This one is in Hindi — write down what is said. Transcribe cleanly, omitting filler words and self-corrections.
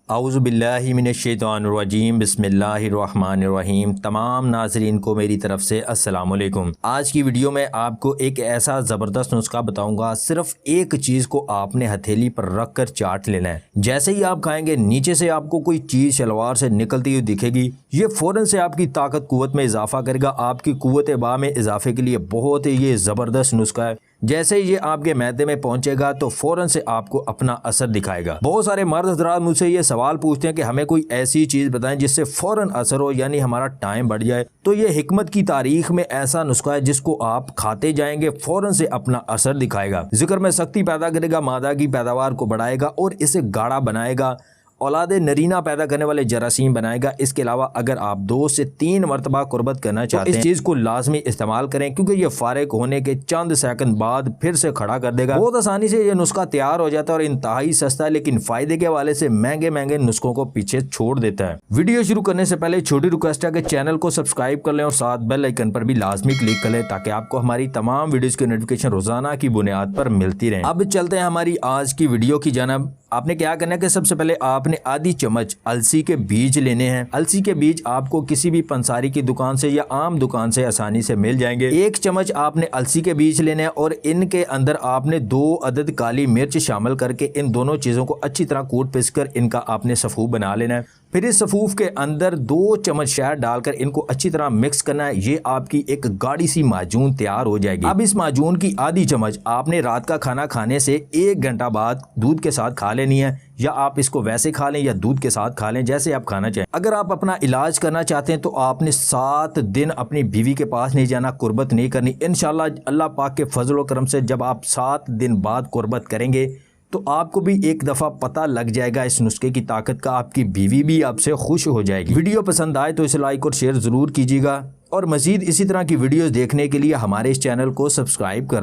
औज़ुबिल्लाहि मिनश्शैतानिर्रजीम बिस्मिल्लाहिर्रहमानिर्रहीम। तमाम नाज़रीन को मेरी तरफ से अस्सलाम वालेकुम। आज की वीडियो में आपको एक ऐसा ज़बरदस्त नुस्खा बताऊंगा। सिर्फ एक चीज़ को आपने हथेली पर रख कर चाट लेना है। जैसे ही आप खाएंगे नीचे से आपको कोई चीज़ शलवार से निकलती हुई दिखेगी, ये फ़ौरन से आपकी ताकत कुव्वत में इजाफा करेगा। आपकी कुव्वत बा में इजाफे के लिए बहुत ही ये ज़बरदस्त नुस्खा है। जैसे ही ये आपके मैदे में पहुंचेगा तो फ़ौरन से आपको अपना असर दिखाएगा। बहुत सारे मर्द हज़रात मुझसे ये सवाल पूछते हैं कि हमें कोई ऐसी चीज़ बताएं जिससे फ़ौरन असर हो, यानी हमारा टाइम बढ़ जाए। तो ये हिकमत की तारीख में ऐसा नुस्खा है जिसको आप खाते जाएंगे फ़ौरन से अपना असर दिखाएगा। जिक्र में सख्ती पैदा करेगा, मादा की पैदावार को बढ़ाएगा और इसे गाढ़ा बनाएगा, औलाद नरीना पैदा करने वाले जरासीम बनाएगा। इसके अलावा अगर आप 2 से 3 मरतबा कुर्बत करना चाहते हैं इस चीज़ को लाजमी इस्तेमाल करें, क्योंकि ये फारिग होने के चंद सेकंड बाद फिर से खड़ा कर देगा। बहुत आसानी से ये नुस्खा तैयार हो जाता है और इंतहाई सस्ता है, लेकिन फ़ायदे के हवाले से महंगे महंगे नुस्खों को पीछे छोड़ देता है। वीडियो शुरू करने से पहले छोटी रिक्वेस्ट है कि चैनल को सब्सक्राइब कर लें और साथ बेल आइकन पर भी लाजमी क्लिक कर लें, ताकि आपको हमारी तमाम वीडियोज़ की नोटिफिकेशन रोजाना की बुनियाद पर मिलती रहे। अब चलते हैं हमारी आज की वीडियो की जानब। आपने क्या करना है कि सबसे पहले आपने आधी चम्मच अलसी के बीज लेने हैं। अलसी के बीज आपको किसी भी पंसारी की दुकान से या आम दुकान से आसानी से मिल जाएंगे। 1 चम्मच आपने अलसी के बीज लेने हैं और इनके अंदर आपने 2 अदद काली मिर्च शामिल करके इन दोनों चीज़ों को अच्छी तरह कूट पीस कर इनका आपने सफ़ूफ बना लेना है। फिर इस सफ़ूफ के अंदर 2 चम्मच शहद डालकर इनको अच्छी तरह मिक्स करना है। ये आपकी एक गाढ़ी सी माजून तैयार हो जाएगी। अब इस माजून की आधी चम्मच आपने रात का खाना खाने से 1 घंटा बाद दूध के साथ खा लेनी है, या आप इसको वैसे खा लें या दूध के साथ खा लें, जैसे आप खाना चाहें। अगर आप अपना इलाज करना चाहते हैं तो आपने 7 दिन अपनी बीवी के पास नहीं जाना, कुर्बत नहीं करनी। इंशाल्लाह अल्लाह पाक के फजल व करम से जब आप 7 दिन बाद कुर्बत करेंगे तो आपको भी एक दफ़ा पता लग जाएगा इस नुस्खे की ताकत का। आपकी बीवी भी आपसे खुश हो जाएगी। वीडियो पसंद आए तो इसे लाइक और शेयर ज़रूर कीजिएगा और मज़ीद इसी तरह की वीडियोज़ देखने के लिए हमारे इस चैनल को सब्सक्राइब कर